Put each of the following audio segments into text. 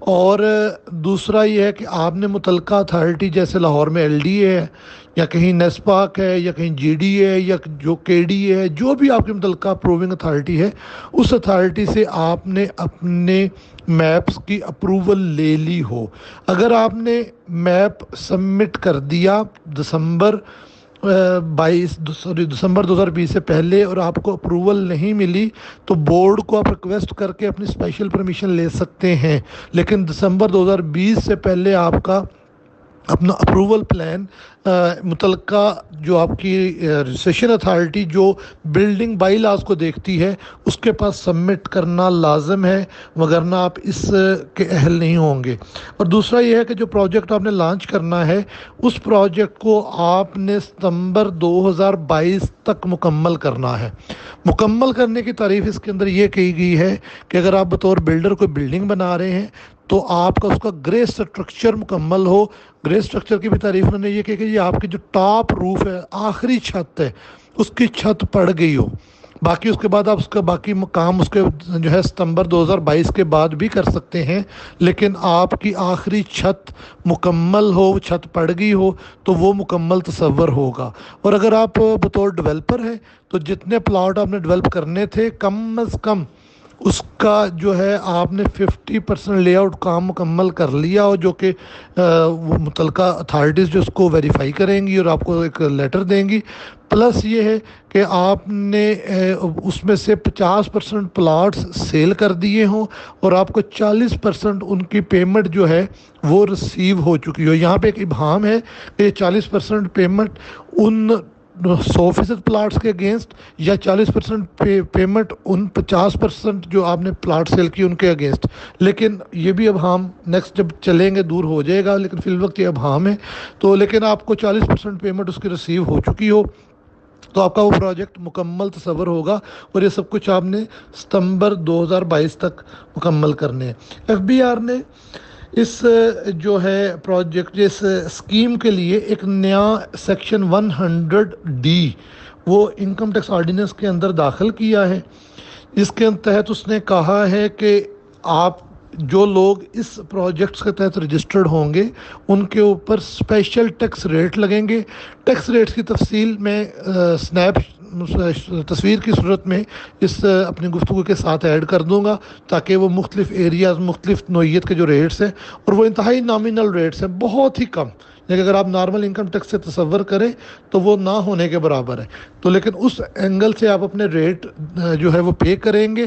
اور دوسرا یہ ہے کہ آپ نے متعلقہ اتھارٹی جیسے لاہور میں ایل ڈی اے ہے یا کہیں نیسپاک ہے یا کہیں جی ڈی اے یا جو کے ڈی اے ہے، جو بھی آپ کی متعلقہ اپروونگ اتھارٹی ہے، اس اتھارٹی سے آپ نے اپنے میپس کی اپروول لے لی ہو۔ اگر آپ نے میپ سبمٹ کر دیا دسمبر 2020 سے پہلے اور آپ کو اپروول نہیں ملی، تو بورڈ کو آپ ریکویسٹ کر کے اپنی اسپیشل پرمیشن لے سکتے ہیں، لیکن دسمبر 2020 سے پہلے آپ کا اپنا اپروول پلان متعلقہ جو آپ کی رجسٹریشن اتھارٹی جو بلڈنگ بائی لاز کو دیکھتی ہے اس کے پاس سبمٹ کرنا لازم ہے، وگرنہ آپ اس کے اہل نہیں ہوں گے۔ اور دوسرا یہ ہے کہ جو پروجیکٹ آپ نے لانچ کرنا ہے اس پروجیکٹ کو آپ نے ستمبر 2022 تک مکمل کرنا ہے۔ مکمل کرنے کی تعریف اس کے اندر یہ کہی گئی ہے کہ اگر آپ بطور بلڈر کوئی بلڈنگ بنا رہے ہیں تو آپ کا اس کا گرے سٹرکچر مکمل ہو۔ گرے سٹرکچر کی بھی تعریف انہوں نے یہ کہ یہ آپ کی جو ٹاپ روف ہے، آخری چھت ہے، اس کی چھت پڑ گئی ہو۔ باقی اس کے بعد آپ اس کا باقی کام اس کے جو ہے ستمبر 2022 کے بعد بھی کر سکتے ہیں، لیکن آپ کی آخری چھت مکمل ہو، چھت پڑ گئی ہو تو وہ مکمل تصور ہوگا۔ اور اگر آپ بطور ڈیولپر ہیں تو جتنے پلاٹ آپ نے ڈیولپ کرنے تھے کم از کم اس کا جو ہے آپ نے 50% لے آؤٹ کام مکمل کر لیا ہو، جو کہ وہ متعلقہ اتھارٹیز جو اس کو ویریفائی کریں گی اور آپ کو ایک لیٹر دیں گی۔ پلس یہ ہے کہ آپ نے اس میں سے 50% پلاٹس سیل کر دیے ہوں اور آپ کو 40% ان کی پیمنٹ جو ہے وہ ریسیو ہو چکی ہو۔ یہاں پہ ایک ابہام ہے کہ یہ 40% پیمنٹ ان 100% پلاٹس کے اگینسٹ یا 40% پیمنٹ ان 50% جو آپ نے پلاٹ سیل کی ان کے اگینسٹ، لیکن یہ بھی ابہام نیکسٹ جب چلیں گے دور ہو جائے گا، لیکن فی الوقت یہ ابہام ہے۔ تو لیکن آپ کو 40% پیمنٹ اس کی ریسیو ہو چکی ہو تو آپ کا وہ پروجیکٹ مکمل تصور ہوگا، اور یہ سب کچھ آپ نے ستمبر 2022 تک مکمل کرنے ہیں۔ ایف بی آر نے اس جو ہے پروجیکٹ اس اسکیم کے لیے ایک نیا سیکشن 100D وہ انکم ٹیکس آرڈیننس کے اندر داخل کیا ہے۔ اس کے تحت اس نے کہا ہے کہ آپ جو لوگ اس پروجیکٹس کے تحت رجسٹرڈ ہوں گے ان کے اوپر اسپیشل ٹیکس ریٹ لگیں گے۔ ٹیکس ریٹس کی تفصیل میں تصویر کی صورت میں اس اپنی گفتگو کے ساتھ ایڈ کر دوں گا، تاکہ وہ مختلف ایریاز، مختلف نوعیت کے جو ریٹس ہیں، اور وہ انتہائی نامینل ریٹس ہیں، بہت ہی کم، لیکن اگر آپ نارمل انکم ٹیکس سے تصور کریں تو وہ نہ ہونے کے برابر ہے۔ تو لیکن اس اینگل سے آپ اپنے ریٹ جو ہے وہ پے کریں گے،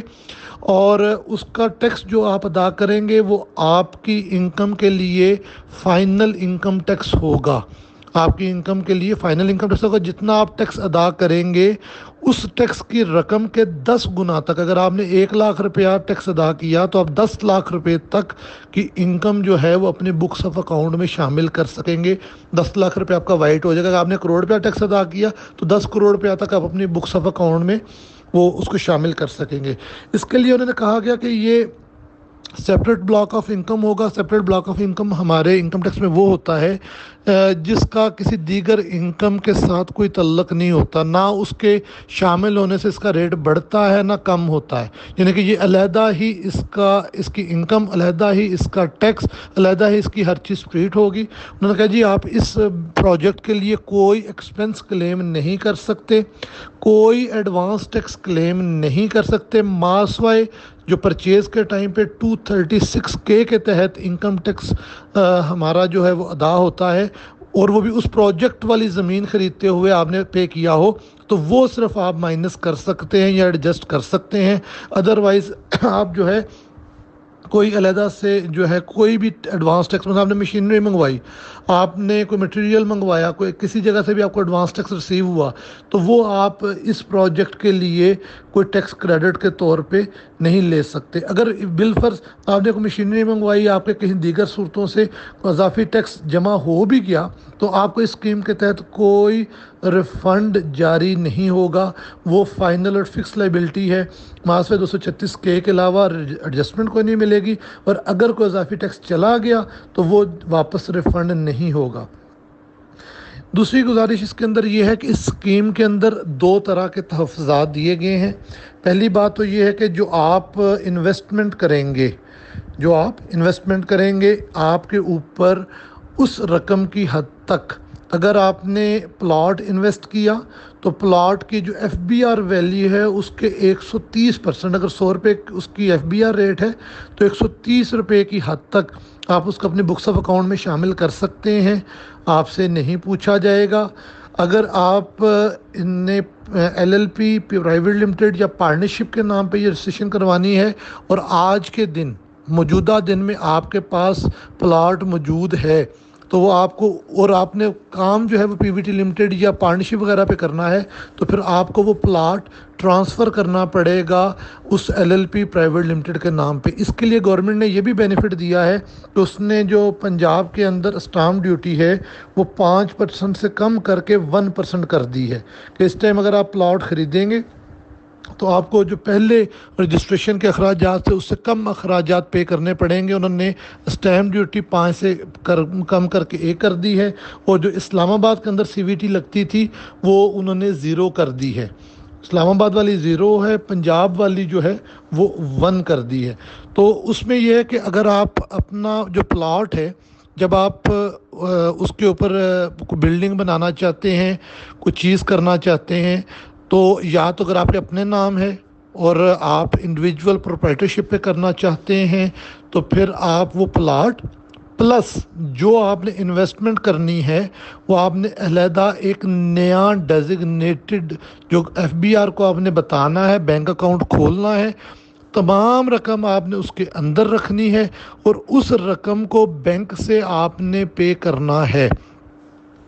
اور اس کا ٹیکس جو آپ ادا کریں گے وہ آپ کی انکم کے لیے فائنل انکم ٹیکس ہوگا۔ آپ کی انکم کے لیے فائنل انکم ٹیکس ہوگا۔ جتنا آپ ٹیکس ادا کریں گے اس ٹیکس کی رقم کے 10 گنا تک، اگر آپ نے 1 لاکھ روپیہ ٹیکس ادا کیا تو آپ 10 لاکھ روپے تک کی انکم جو ہے وہ اپنے بکس آف اکاؤنٹ میں شامل کر سکیں گے۔ 10 لاکھ روپے آپ کا وائٹ ہو جائے گا۔ اگر آپ نے کروڑ روپیہ ٹیکس ادا کیا تو 10 کروڑ روپیہ تک آپ اپنی بکس آف اکاؤنٹ میں وہ اس کو شامل کر سکیں گے۔ اس کے لیے انہوں نے کہا گیا کہ یہ سیپریٹ بلاک آف انکم ہوگا۔ سیپریٹ بلاک آف انکم ہمارے انکم ٹیکس میں وہ ہوتا ہے جس کا کسی دیگر انکم کے ساتھ کوئی تعلق نہیں ہوتا، نہ اس کے شامل ہونے سے اس کا ریٹ بڑھتا ہے نہ کم ہوتا ہے، یعنی کہ یہ علیحدہ ہی اس کی انکم، علیحدہ ہی اس کا ٹیکس، علیحدہ ہی اس کی ہر چیز ٹریٹ ہوگی۔ انہوں نے کہا جی آپ اس پروجیکٹ کے لیے کوئی ایکسپنس کلیم نہیں کر سکتے، کوئی ایڈوانس ٹیکس کلیم نہیں کر سکتے، ماسوائے جو پرچیز کے ٹائم پہ 236K کے تحت انکم ٹیکس ہمارا جو ہے وہ ادا ہوتا ہے، اور وہ بھی اس پروجیکٹ والی زمین خریدتے ہوئے آپ نے پے کیا ہو، تو وہ صرف آپ مائنس کر سکتے ہیں یا ایڈجسٹ کر سکتے ہیں۔ ادروائز آپ جو ہے کوئی علیحدہ سے جو ہے کوئی بھی ایڈوانس ٹیکس، مثلا آپ نے مشینری منگوائی، آپ نے کوئی مٹیریل منگوایا، کوئی کسی جگہ سے بھی آپ کو ایڈوانس ٹیکس ریسیو ہوا، تو وہ آپ اس پروجیکٹ کے لیے کوئی ٹیکس کریڈٹ کے طور پہ نہیں لے سکتے۔ اگر بالفرض آپ نے کوئی مشینری منگوائی، آپ کے کہیں دیگر صورتوں سے اضافی ٹیکس جمع ہو بھی گیا تو آپ کو اس اسکیم کے تحت کوئی ریفنڈ جاری نہیں ہوگا، وہ فائنل اور فکس لائبلٹی ہے۔ ماسوے 236K کے علاوہ ایڈجسٹمنٹ کوئی نہیں ملے گی، اور اگر کوئی اضافی ٹیکس چلا گیا تو وہ واپس ریفنڈ نہیں ہوگا۔ دوسری گزارش اس کے اندر یہ ہے کہ اس اسکیم کے اندر 2 طرح کے تحفظات دیے گئے ہیں۔ پہلی بات تو یہ ہے کہ جو آپ انویسٹمنٹ کریں گے جو آپ انویسٹمنٹ کریں گے آپ کے اوپر اس رقم کی حد تک، اگر آپ نے پلاٹ انویسٹ کیا تو پلاٹ کی جو ایف بی آر ویلیو ہے اس کے 130%، اگر 100 روپے اس کی ایف بی آر ریٹ ہے تو 130 روپے کی حد تک آپ اس کو اپنے بکس آف اکاؤنٹ میں شامل کر سکتے ہیں، آپ سے نہیں پوچھا جائے گا۔ اگر آپ نے L L P private limited یا پارٹنرشپ کے نام پہ یہ رجسٹریشن کروانی ہے اور آج کے دن موجودہ دن میں آپ کے پاس پلاٹ موجود ہے تو وہ آپ کو، اور آپ نے کام جو ہے وہ پی وی ٹی لمیٹڈ یا پارٹنرشپ وغیرہ پہ کرنا ہے تو پھر آپ کو وہ پلاٹ ٹرانسفر کرنا پڑے گا اس L L P private limited کے نام پہ۔ اس کے لیے گورنمنٹ نے یہ بھی بینیفٹ دیا ہے کہ اس نے جو پنجاب کے اندر اسٹامپ ڈیوٹی ہے وہ 5% سے کم کر کے 1% کر دی ہے، کہ اس ٹائم اگر آپ پلاٹ خریدیں گے تو آپ کو جو پہلے رجسٹریشن کے اخراجات تھے اس سے کم اخراجات پے کرنے پڑیں گے۔ انہوں نے اسٹیمپ ڈیوٹی 5 سے کم کر کے 1 کر دی ہے، اور جو اسلام آباد کے اندر سی وی ٹی لگتی تھی وہ انہوں نے 0 کر دی ہے۔ اسلام آباد والی 0 ہے، پنجاب والی جو ہے وہ 1 کر دی ہے۔ تو اس میں یہ ہے کہ اگر آپ اپنا جو پلاٹ ہے جب آپ اس کے اوپر کوئی بلڈنگ بنانا چاہتے ہیں، کوئی چیز کرنا چاہتے ہیں، تو یا تو اگر آپ کے اپنے نام ہے اور آپ انڈیویجول پروپرائٹرشپ پہ کرنا چاہتے ہیں تو پھر آپ وہ پلاٹ پلس جو آپ نے انویسٹمنٹ کرنی ہے وہ آپ نے علیحدہ ایک نیا ڈیزگنیٹڈ جو ایف بی آر کو آپ نے بتانا ہے، بینک اکاؤنٹ کھولنا ہے، تمام رقم آپ نے اس کے اندر رکھنی ہے اور اس رقم کو بینک سے آپ نے پے کرنا ہے۔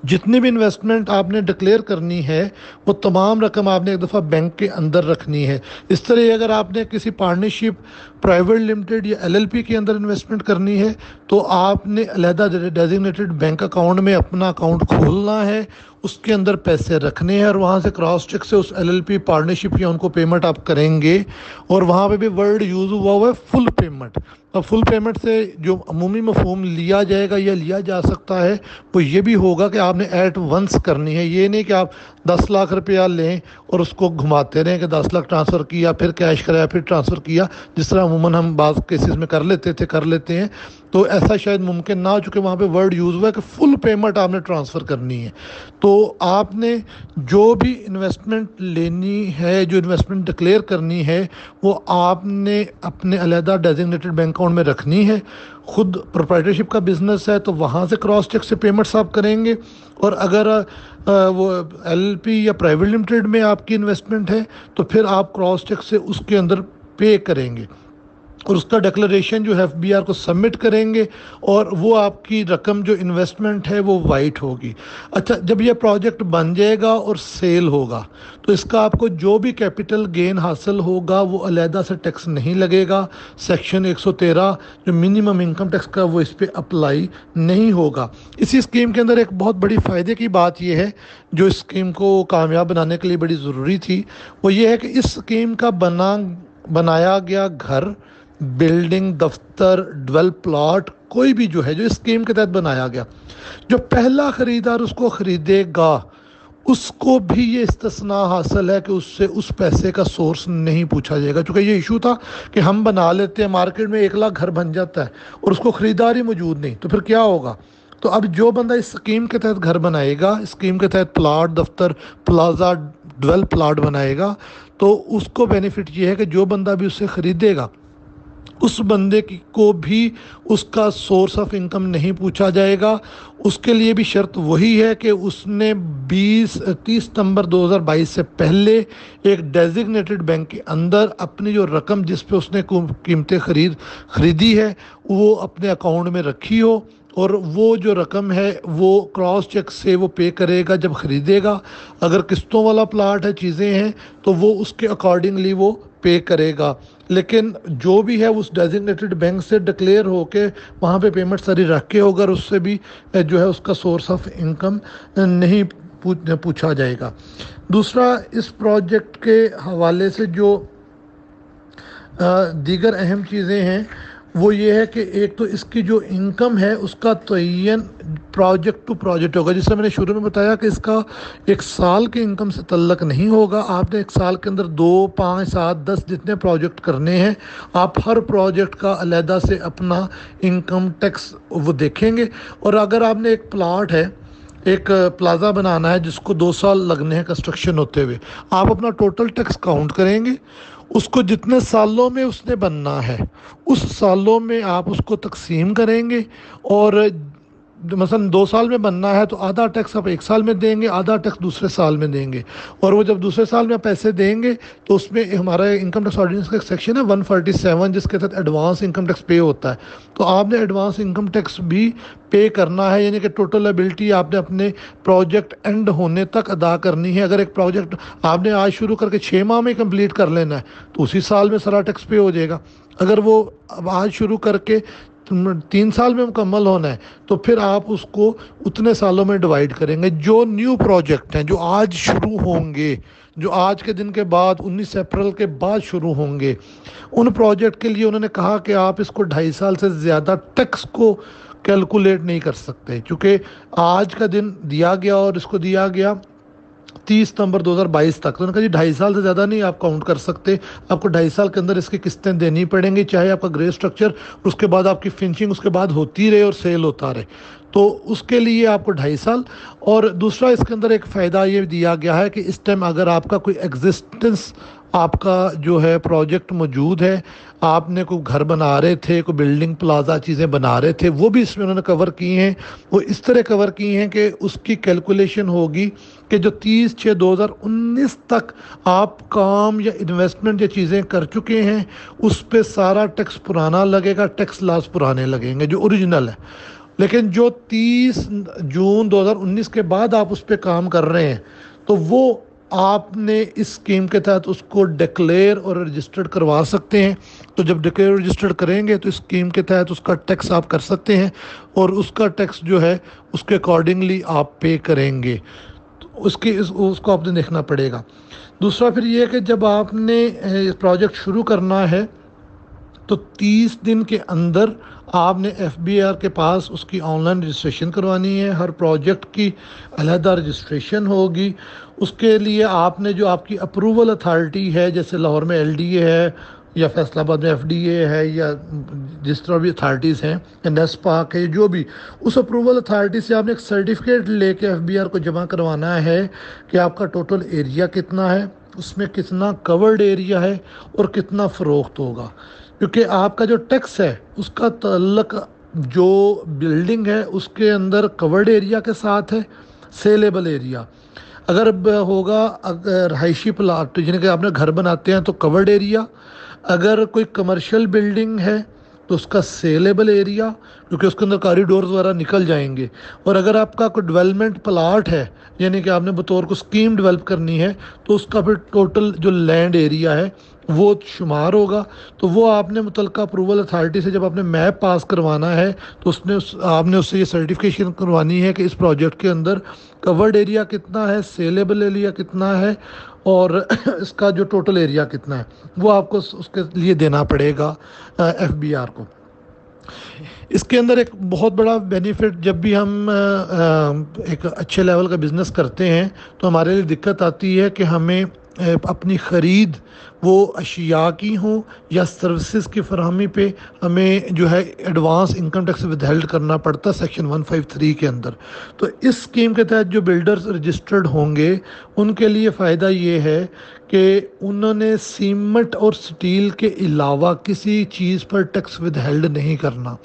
جتنی بھی انویسٹمنٹ آپ نے ڈکلیئر کرنی ہے وہ تمام رقم آپ نے ایک دفعہ بینک کے اندر رکھنی ہے۔ اس طرح اگر آپ نے کسی پارٹنرشپ پرائیویٹ لمیٹڈ یا ایل ایل پی کے اندر انویسٹمنٹ کرنی ہے تو آپ نے علیحدہ ڈیزگنیٹڈ بینک اکاؤنٹ میں اپنا اکاؤنٹ کھولنا ہے، اس کے اندر پیسے رکھنے ہیں اور وہاں سے کراس چیک سے اس ایل ایل پی پارٹنرشپ یا ان کو پیمنٹ آپ کریں گے۔ اور وہاں پہ بھی ورڈ یوز ہوا ہے فل پیمنٹ۔ اب فل پیمنٹ سے جو عمومی مفہوم لیا جائے گا یا لیا جا سکتا ہے وہ یہ بھی ہوگا کہ آپ نے ایٹ ونس کرنی ہے، یہ نہیں کہ آپ 10 لاکھ روپیہ لیں اور اس کو گھماتے رہیں کہ 10 لاکھ ٹرانسفر کیا پھر کیش کرایا پھر ٹرانسفر کیا، جس طرح عموماً ہم بعض کیسز میں کر لیتے ہیں۔ تو ایسا شاید ممکن نہ ہو، چونکہ وہاں پہ ورڈ یوز ہوا ہے کہ فل پیمنٹ آپ نے ٹرانسفر کرنی ہے۔ تو آپ نے جو بھی انویسٹمنٹ لینی ہے، جو انویسٹمنٹ ڈکلیئر کرنی ہے وہ آپ نے اپنے علیحدہ ڈیزگنیٹڈ بینک اکاؤنٹ میں رکھنی ہے۔ خود پروپرائٹرشپ کا بزنس ہے تو وہاں سے کراس چیک سے پیمنٹس آپ کریں گے، اور اگر وہ ایل پی یا پرائیویٹ لمیٹڈ میں آپ کی انویسٹمنٹ ہے تو پھر آپ کراس چیک سے اس کے اندر پے کریں گے اور اس کا ڈکلریشن جو ہے ایف بی آر کو سبمٹ کریں گے اور وہ آپ کی رقم جو انویسٹمنٹ ہے وہ وائٹ ہوگی۔ اچھا، جب یہ پروجیکٹ بن جائے گا اور سیل ہوگا تو اس کا آپ کو جو بھی کیپٹل گین حاصل ہوگا وہ علیحدہ سے ٹیکس نہیں لگے گا۔ سیکشن 113 جو منیمم انکم ٹیکس کا وہ اس پہ اپلائی نہیں ہوگا۔ اسی اسکیم کے اندر ایک بہت بڑی فائدے کی بات یہ ہے جو اس اسکیم کو کامیاب بنانے کے لیے بڑی ضروری تھی، وہ یہ ہے کہ اس اسکیم کا بنایا گیا گھر، بلڈنگ، دفتر، ڈیولپ پلاٹ، کوئی بھی جو ہے جو اسکیم کے تحت بنایا گیا، جو پہلا خریدار اس کو خریدے گا اس کو بھی یہ استثناء حاصل ہے کہ اس سے اس پیسے کا سورس نہیں پوچھا جائے گا۔ چونکہ یہ ایشو تھا کہ ہم بنا لیتے ہیں، مارکیٹ میں 1 لاکھ گھر بن جاتا ہے اور اس کو خریدار ہی موجود نہیں، تو پھر کیا ہوگا؟ تو اب جو بندہ اس اسکیم کے تحت گھر بنائے گا، اسکیم کے تحت پلاٹ، دفتر، پلازا، ڈیولپ پلاٹ بنائے گا، تو اس کو بینیفٹ یہ ہے کہ جو بندہ بھی اسے خریدے گا اس بندے کو بھی اس کا سورس آف انکم نہیں پوچھا جائے گا۔ اس کے لیے بھی شرط وہی ہے کہ اس نے 30 ستمبر 2022 سے پہلے ایک ڈیزگنیٹڈ بینک کے اندر اپنی جو رقم جس پہ اس نے قیمتیں خریدی ہے وہ اپنے اکاؤنٹ میں رکھی ہو، اور وہ جو رقم ہے وہ کراس چیک سے وہ پے کرے گا جب خریدے گا۔ اگر قسطوں والا پلاٹ ہے، چیزیں ہیں، تو وہ اس کے اکارڈنگلی وہ پے کرے گا، لیکن جو بھی ہے اس ڈیزگنیٹڈ بینک سے ڈکلیئر ہو کے وہاں پہ پیمنٹ ساری رکھ کے ہوگا، اور اس سے بھی جو ہے اس کا سورس آف انکم نہیں پوچھا جائے گا۔ دوسرا، اس پروجیکٹ کے حوالے سے جو دیگر اہم چیزیں ہیں وہ یہ ہے کہ ایک تو اس کی جو انکم ہے اس کا تعین پروجیکٹ ٹو پروجیکٹ ہوگا، جس سے میں نے شروع میں بتایا کہ اس کا ایک سال کے انکم سے تعلق نہیں ہوگا. آپ نے ایک سال کے اندر 2 5 7 10 جتنے پروجیکٹ کرنے ہیں، آپ ہر پروجیکٹ کا علیحدہ سے اپنا انکم ٹیکس وہ دیکھیں گے. اور اگر آپ نے ایک پلاٹ ہے، ایک پلازا بنانا ہے جس کو 2 سال لگنے ہیں کنسٹرکشن ہوتے ہوئے، آپ اپنا ٹوٹل ٹیکس کاؤنٹ کریں گے، اس کو جتنے سالوں میں اس نے بننا ہے اس سالوں میں آپ اس کو تقسیم کریں گے. اور مثلا 2 سال میں بننا ہے تو آدھا ٹیکس آپ ایک سال میں دیں گے، آدھا ٹیکس دوسرے سال میں دیں گے. اور وہ جب دوسرے سال میں پیسے دیں گے تو اس میں ہمارا انکم ٹیکس آرڈیننس کا ایک سیکشن ہے 147 جس کے تحت ایڈوانس انکم ٹیکس پے ہوتا ہے. تو آپ نے ایڈوانس انکم ٹیکس بھی پے کرنا ہے، یعنی کہ ٹوٹل لائبلٹی آپ نے اپنے پروجیکٹ اینڈ ہونے تک ادا کرنی ہے. اگر ایک پروجیکٹ آپ نے آج شروع کر کے 6 ماہ میں کمپلیٹ کر لینا ہے تو اسی سال میں سارا ٹیکس پے ہو جائے گا. اگر وہ اب آج شروع کر کے 3 سال میں مکمل ہونا ہے تو پھر آپ اس کو اتنے سالوں میں ڈیوائیڈ کریں گے. جو نیو پروجیکٹ ہیں جو آج شروع ہوں گے، جو آج کے دن کے بعد 19 اپریل کے بعد شروع ہوں گے، ان پروجیکٹ کے لیے انہوں نے کہا کہ آپ اس کو 2.5 سال سے زیادہ ٹیکس کو کیلکولیٹ نہیں کر سکتے، کیونکہ آج کا دن دیا گیا اور اس کو دیا گیا 30 ستمبر 2022 تک. تو انہوں نے کہا جی 2.5 سال سے زیادہ نہیں آپ کاؤنٹ کر سکتے، آپ کو 2.5 سال کے اندر اس کی قسطیں دینی پڑیں گی، چاہے آپ کا گرے اسٹرکچر اس کے بعد آپ کی فنشنگ اس کے بعد ہوتی رہے اور سیل ہوتا رہے. تو اس کے لیے آپ کو 2.5 سال. اور دوسرا اس کے اندر ایک فائدہ یہ دیا گیا ہے کہ اس ٹائم اگر آپ کا کوئی ایگزسٹنس آپ کا جو ہے پروجیکٹ موجود ہے، آپ نے کوئی گھر بنا رہے تھے، کوئی بلڈنگ پلازا چیزیں بنا رہے تھے، وہ بھی اس میں انہوں نے کور کی ہیں. وہ اس طرح کور کی ہیں کہ اس کی کیلکولیشن ہوگی کہ جو 30/6/2019 تک آپ کام یا انویسٹمنٹ یا چیزیں کر چکے ہیں اس پہ سارا ٹیکس پرانا لگے گا، ٹیکس لاس پرانے لگیں گے جو اوریجنل ہے. لیکن جو 30 جون 2019 کے بعد آپ اس پہ کام کر رہے ہیں تو وہ آپ نے اس اسکیم کے تحت اس کو ڈکلیئر اور رجسٹرڈ کروا سکتے ہیں. تو جب ڈکلیئر رجسٹرڈ کریں گے تو اس اسکیم کے تحت اس کا ٹیکس آپ کر سکتے ہیں اور اس کا ٹیکس جو ہے اس کے اکارڈنگلی آپ پے کریں گے. تو اس کو آپ نے دیکھنا پڑے گا. دوسرا پھر یہ ہے کہ جب آپ نے پروجیکٹ شروع کرنا ہے تو 30 دن کے اندر آپ نے ایف بی آر کے پاس اس کی آن لائن رجسٹریشن کروانی ہے. ہر پروجیکٹ کی علیحدہ رجسٹریشن ہوگی. اس کے لیے آپ نے جو آپ کی اپروول اتھارٹی ہے، جیسے لاہور میں ایل ڈی اے ہے یا فیصل آباد میں ایف ڈی اے ہے یا جس طرح بھی اتھارٹیز ہیں یا نیس پاک ہے، جو بھی اس اپروول اتھارٹی سے آپ نے ایک سرٹیفکیٹ لے کے ایف بی آر کو جمع کروانا ہے کہ آپ کا ٹوٹل ایریا کتنا ہے، اس میں کتنا کورڈ ایریا ہے اور کتنا فروخت ہوگا. کیونکہ آپ کا جو ٹیکس ہے اس کا تعلق جو بلڈنگ ہے اس کے اندر کورڈ ایریا کے ساتھ ہے، سیلیبل ایریا اگر ہوگا، اگر رہائشی پلاٹ یعنی کہ آپ نے گھر بناتے ہیں تو کورڈ ایریا، اگر کوئی کمرشل بلڈنگ ہے تو اس کا سیلیبل ایریا کیونکہ اس کے اندر کاریڈورز وغیرہ نکل جائیں گے، اور اگر آپ کا کوئی ڈیولپمنٹ پلاٹ ہے یعنی کہ آپ نے بطور کو اسکیم ڈیولپ کرنی ہے تو اس کا پھر ٹوٹل جو لینڈ ایریا ہے وہ شمار ہوگا. تو وہ آپ نے متعلقہ اپروول اتھارٹی سے جب آپ نے میپ پاس کروانا ہے تو آپ نے اس سے یہ سرٹیفکیشن کروانی ہے کہ اس پروجیکٹ کے اندر کورڈ ایریا کتنا ہے، سیلیبل ایریا کتنا ہے اور اس کا جو ٹوٹل ایریا کتنا ہے وہ آپ کو اس کے لیے دینا پڑے گا ایف بی آر کو. اس کے اندر ایک بہت بڑا بینیفٹ، جب بھی ہم ایک اچھے لیول کا بزنس کرتے ہیں تو ہمارے لیے دقت آتی ہے کہ ہمیں اپنی خرید وہ اشیاء کی ہوں یا سروسز کی فراہمی پہ ہمیں جو ہے advance income tax withheld کرنا پڑتا ہے سیکشن 153 کے اندر. تو اس اسکیم کے تحت جو بلڈرز رجسٹرڈ ہوں گے ان کے لیے فائدہ یہ ہے کہ انہوں نے سیمنٹ اور سٹیل کے علاوہ کسی چیز پر ٹیکس ود ہیلڈ نہیں کرنا.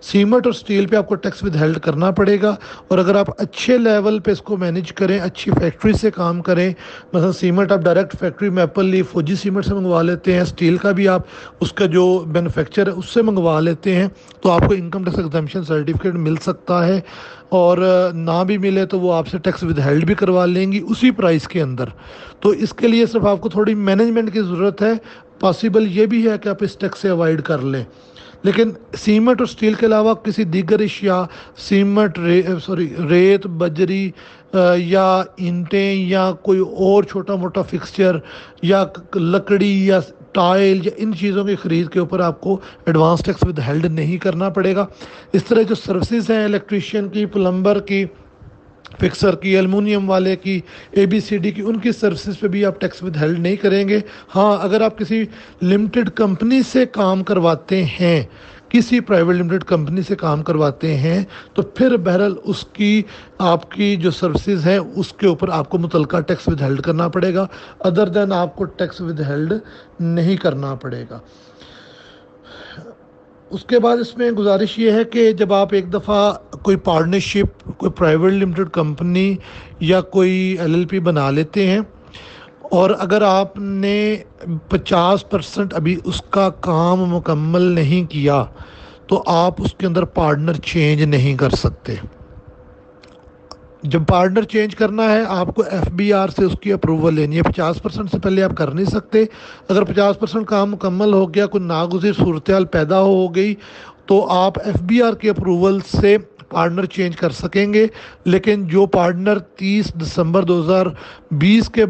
سیمنٹ اور سٹیل پہ آپ کو ٹیکس ود ہیلڈ کرنا پڑے گا، اور اگر آپ اچھے لیول پہ اس کو مینیج کریں، اچھی فیکٹری سے کام کریں، مثلا سیمنٹ آپ ڈائریکٹ فیکٹری میپل لیف فوجی سیمنٹ سے منگوا لیتے ہیں، سٹیل کا بھی آپ اس کا جو مینوفیکچر ہے اس سے منگوا لیتے ہیں تو آپ کو انکم ٹیکس ایگزمپشن سرٹیفکیٹ مل سکتا ہے. اور نہ بھی ملے تو وہ آپ سے ٹیکس ود ہیلڈ بھی کروا لیں گی اسی پرائس کے اندر. تو اس کے لیے صرف آپ کو تھوڑی مینجمنٹ کی ضرورت ہے. پاسبل یہ بھی ہے کہ آپ اس ٹیکس سے اوائڈ کر لیں، لیکن سیمنٹ اور سٹیل کے علاوہ کسی دیگر اشیاء، سیمنٹ ریت بجری یا اینٹیں یا کوئی اور چھوٹا موٹا فکسچر یا لکڑی یا ٹائل یا ان چیزوں کی خرید کے اوپر آپ کو ایڈوانس ٹیکس ود ہیلڈ نہیں کرنا پڑے گا۔ اس طرح جو سروسز ہیں الیکٹریشین کی، پلمبر کی، فکسر کی، ایلومینیم والے کی، ABCD کی، ان کی سروسز پہ بھی آپ ٹیکس ود ہیلڈ نہیں کریں گے۔ ہاں اگر آپ کسی لمیٹڈ کمپنی سے کام کرواتے ہیں، کسی پرائیویٹ لمیٹڈ کمپنی سے کام کرواتے ہیں، تو پھر بہرحال اس کی آپ کی جو سروسز ہیں اس کے اوپر آپ کو متعلقہ ٹیکس ود ہیلڈ کرنا پڑے گا، ادر دین آپ کو ٹیکس ود ہیلڈ نہیں کرنا پڑے گا۔ اس کے بعد اس میں گزارش یہ ہے کہ جب آپ ایک دفعہ کوئی پارٹنرشپ، کوئی پرائیویٹ لمیٹڈ کمپنی یا کوئی LLP بنا لیتے ہیں، اور اگر آپ نے 50% ابھی اس کا کام مکمل نہیں کیا، تو آپ اس کے اندر پارٹنر چینج نہیں کر سکتے۔ جب پارٹنر چینج کرنا ہے آپ کو FBR سے اس کی اپروول لینی ہے۔ 50% سے پہلے آپ کر نہیں سکتے۔ اگر 50% کام مکمل ہو گیا، کوئی ناگزیر صورتحال پیدا ہو گئی، تو آپ FBR کی اپروول سے پارٹنر چینج کر سکیں گے، لیکن جو پارٹنر 30 دسمبر 2020 کے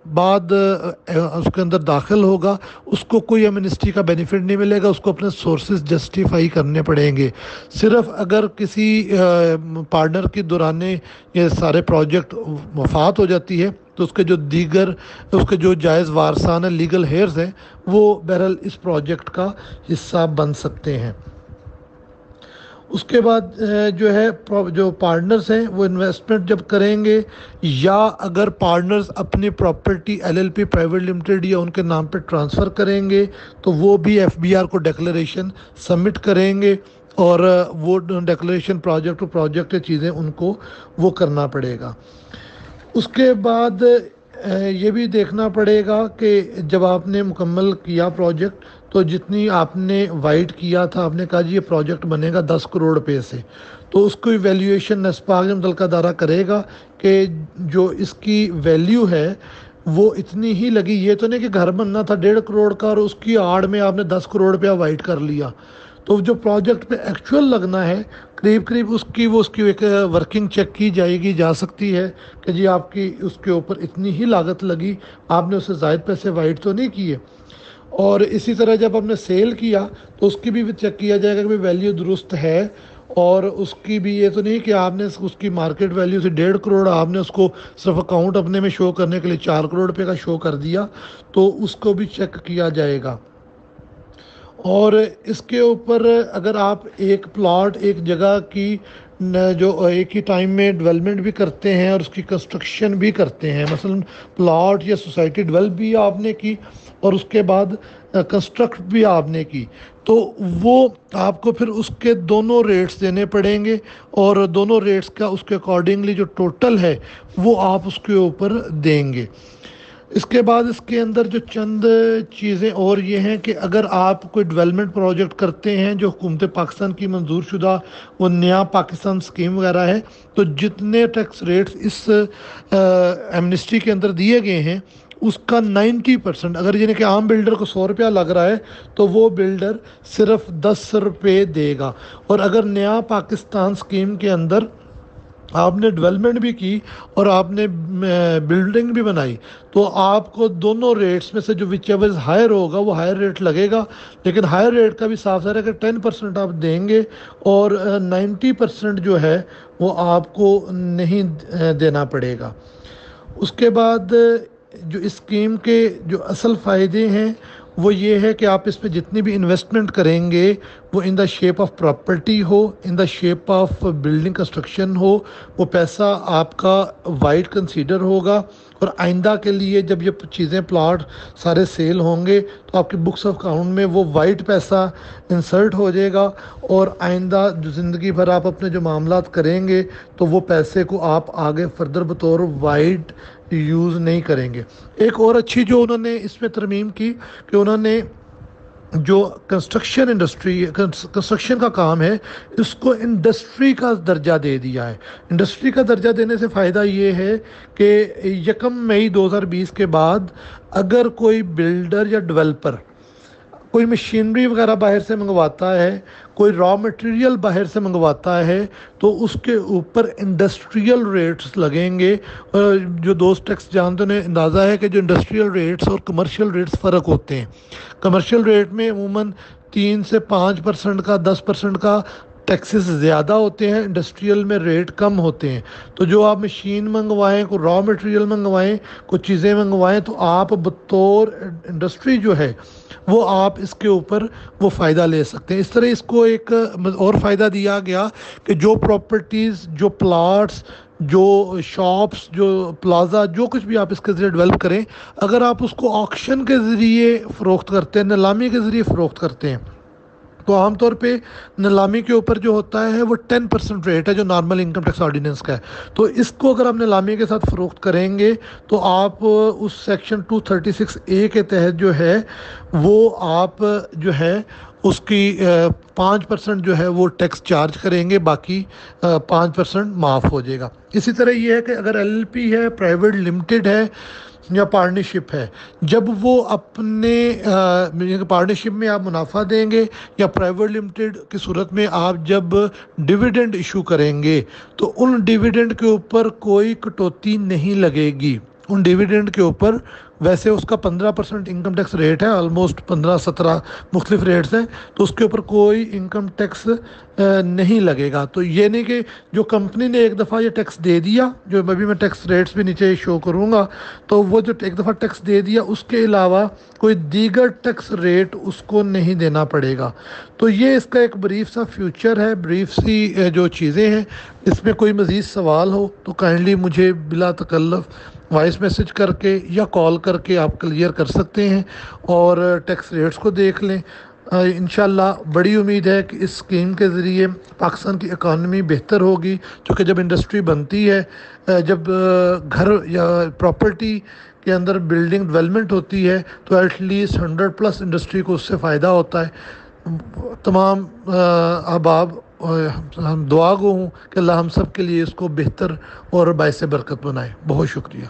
بعد اس کے اندر داخل ہوگا، اس کو کوئی ایمنسٹی کا بینیفٹ نہیں ملے گا، اس کو اپنے سورسز جسٹیفائی کرنے پڑیں گے۔ صرف اگر کسی پارٹنر کی دورانِ یہ سارے پروجیکٹ وفات ہو جاتی ہے، تو اس کے جو جائز وارثان لیگل ہیئرز ہیں، وہ بہرحال اس پروجیکٹ کا حصہ بن سکتے ہیں۔ اس کے بعد جو ہے جو پارٹنرز ہیں وہ انویسٹمنٹ جب کریں گے، یا اگر پارٹنرز اپنی پراپرٹی LLP پرائیویٹ لمیٹڈ یا ان کے نام پہ ٹرانسفر کریں گے، تو وہ بھی FBR کو ڈیکلریشن سبمٹ کریں گے، اور وہ ڈیکلریشن پروجیکٹ چیزیں ان کو وہ کرنا پڑے گا۔ اس کے بعد یہ بھی دیکھنا پڑے گا کہ جب آپ نے مکمل کیا پروجیکٹ، تو جتنی آپ نے وائٹ کیا تھا، آپ نے کہا جی یہ پروجیکٹ بنے گا 10 کروڑ روپے سے، تو اس کو ایویلیویشن نسپاک متعلقہ ادارہ کرے گا کہ جو اس کی ویلیو ہے وہ اتنی ہی لگی۔ یہ تو نہیں کہ گھر بننا تھا 1.5 کروڑ کا اور اس کی آڑ میں آپ نے 10 کروڑ روپیہ وائٹ کر لیا، تو جو پروجیکٹ پہ ایکچوئل لگنا ہے قریب اس کی ایک ورکنگ چیک کی جا سکتی ہے کہ جی آپ کی اس کے اوپر اتنی ہی لاگت لگی، آپ نے اسے زائد پیسے وائٹ تو نہیں کیے۔ اور اسی طرح جب آپ نے سیل کیا تو اس کی بھی چیک کیا جائے گا کہ ویلیو درست ہے، اور اس کی بھی یہ تو نہیں کہ آپ نے اس کی مارکیٹ ویلیو سے 1.5 کروڑ آپ نے اس کو صرف اکاؤنٹ اپنے میں شو کرنے کے لیے 4 کروڑ روپے کا شو کر دیا، تو اس کو بھی چیک کیا جائے گا۔ اور اس کے اوپر اگر آپ ایک پلاٹ ایک جگہ کی جو ایک ہی ٹائم میں ڈیولپمنٹ بھی کرتے ہیں اور اس کی کنسٹرکشن بھی کرتے ہیں، مثلا پلاٹ یا سوسائٹی ڈیولپ بھی آپ نے کی اور اس کے بعد کنسٹرکٹ بھی آپ نے کی، تو وہ آپ کو پھر اس کے دونوں ریٹس دینے پڑیں گے، اور دونوں ریٹس کا اس کے اکارڈنگلی جو ٹوٹل ہے وہ آپ اس کے اوپر دیں گے۔ اس کے بعد اس کے اندر جو چند چیزیں اور یہ ہیں کہ اگر آپ کوئی ڈیولپمنٹ پروجیکٹ کرتے ہیں جو حکومت پاکستان کی منظور شدہ وہ نیا پاکستان اسکیم وغیرہ ہے، تو جتنے ٹیکس ریٹس اس ایمنسٹی کے اندر دیے گئے ہیں اس کا 90%، اگر یعنی کہ عام بلڈر کو 100 روپیہ لگ رہا ہے تو وہ بلڈر صرف 10 روپے دے گا۔ اور اگر نیا پاکستان اسکیم کے اندر آپ نے ڈیولپمنٹ بھی کی اور آپ نے بلڈنگ بھی بنائی، تو آپ کو دونوں ریٹس میں سے جو وچ ایور ہائر ہوگا وہ ہائر ریٹ لگے گا، لیکن ہائر ریٹ کا بھی صاف ظاہر ہے کہ 10% آپ دیں گے، اور 90% جو ہے وہ آپ کو نہیں دینا پڑے گا۔ اس کے بعد جو اسکیم کے جو اصل فائدے ہیں وہ یہ ہے کہ آپ اس پہ جتنی بھی انویسٹمنٹ کریں گے وہ in the shape of property ہو، in the shape of building construction ہو، وہ پیسہ آپ کا وائٹ کنسیڈر ہوگا، اور آئندہ کے لیے جب یہ چیزیں پلاٹ سارے سیل ہوں گے تو آپ کی بکس آف اکاؤنٹ میں وہ وائٹ پیسہ انسرٹ ہو جائے گا، اور آئندہ جو زندگی بھر آپ اپنے جو معاملات کریں گے تو وہ پیسے کو آپ آگے فردر بطور وائٹ یوز نہیں کریں گے۔ ایک اور اچھی جو انہوں نے اس میں ترمیم کی کہ انہوں نے جو کنسٹرکشن کا کام ہے اس کو انڈسٹری کا درجہ دے دیا ہے۔ انڈسٹری کا درجہ دینے سے فائدہ یہ ہے کہ 1 مئی 2020 کے بعد اگر کوئی بلڈر یا ڈیولپر کوئی مشینری وغیرہ باہر سے منگواتا ہے، کوئی را مٹیریل باہر سے منگواتا ہے، تو اس کے اوپر انڈسٹریل ریٹس لگیں گے۔ جو دوست ٹیکس جانتے انہیں اندازہ ہے کہ جو انڈسٹریل ریٹس اور کمرشل ریٹس فرق ہوتے ہیں۔ کمرشل ریٹ میں عموماً 3 سے 5% کا 10% کا ٹیکسز زیادہ ہوتے ہیں، انڈسٹریل میں ریٹ کم ہوتے ہیں۔ تو جو آپ مشین منگوائیں، کوئی را مٹیریل منگوائیں، کوئی چیزیں منگوائیں، تو آپ بطور انڈسٹری جو ہے وہ آپ اس کے اوپر وہ فائدہ لے سکتے ہیں۔ اس طرح اس کو ایک اور فائدہ دیا گیا کہ جو پراپرٹیز، جو پلاٹس، جو شاپس، جو پلازا، جو کچھ بھی آپ اس کے ذریعے ڈیولپ کریں، اگر آپ اس کو آکشن کے ذریعے فروخت کرتے ہیں، نیلامی کے ذریعے فروخت کرتے ہیں، تو عام طور پہ نیلامی کے اوپر جو ہوتا ہے وہ 10% ریٹ ہے جو نارمل انکم ٹیکس آرڈیننس کا ہے۔ تو اس کو اگر آپ نیلامی کے ساتھ فروخت کریں گے تو آپ اس سیکشن 236A کے تحت جو ہے وہ آپ جو ہے اس کی 5% جو ہے وہ ٹیکس چارج کریں گے، باقی 5% معاف ہو جائے گا۔ اسی طرح یہ ہے کہ اگر LLP ہے، پرائیویٹ لمیٹڈ ہے یا پارٹنرشپ ہے، جب وہ اپنے پارٹنرشپ میں آپ منافع دیں گے یا پرائیویٹ لمیٹڈ کی صورت میں آپ جب ڈیویڈنڈ ایشو کریں گے تو ان ڈیویڈنڈ کے اوپر کوئی کٹوتی نہیں لگے گی۔ ان ڈیویڈنڈ کے اوپر ویسے اس کا 15% انکم ٹیکس ریٹ ہے، آلموسٹ 15-17 مختلف ریٹس ہیں، تو اس کے اوپر کوئی انکم ٹیکس نہیں لگے گا۔ تو یہ نہیں کہ جو کمپنی نے ایک دفعہ یہ ٹیکس دے دیا، جو ابھی میں ٹیکس ریٹس بھی نیچے شو کروں گا، تو وہ جو ایک دفعہ ٹیکس دے دیا اس کے علاوہ کوئی دیگر ٹیکس ریٹ اس کو نہیں دینا پڑے گا۔ تو یہ اس کا ایک بریف سا فیوچر ہے، بریف سی جو چیزیں ہیں۔ اس میں کوئی مزید سوال ہو تو کائنڈلی مجھے بلا تکلف وائس میسج کر کے یا کال کر کے آپ کلیئر کر سکتے ہیں اور ٹیکس ریٹس کو دیکھ لیں۔ انشاءاللہ بڑی امید ہے کہ اس اسکیم کے ذریعے پاکستان کی اکانومی بہتر ہوگی، چونکہ جب انڈسٹری بنتی ہے، جب گھر یا پراپرٹی کے اندر بلڈنگ ڈیولپمنٹ ہوتی ہے تو ایٹ لیسٹ 100+ انڈسٹری کو اس سے فائدہ ہوتا ہے۔ تمام احباب ہم دعا گو ہوں کہ اللہ ہم سب کے لیے اس کو بہتر اور باعث برکت بنائے۔ بہت شکریہ۔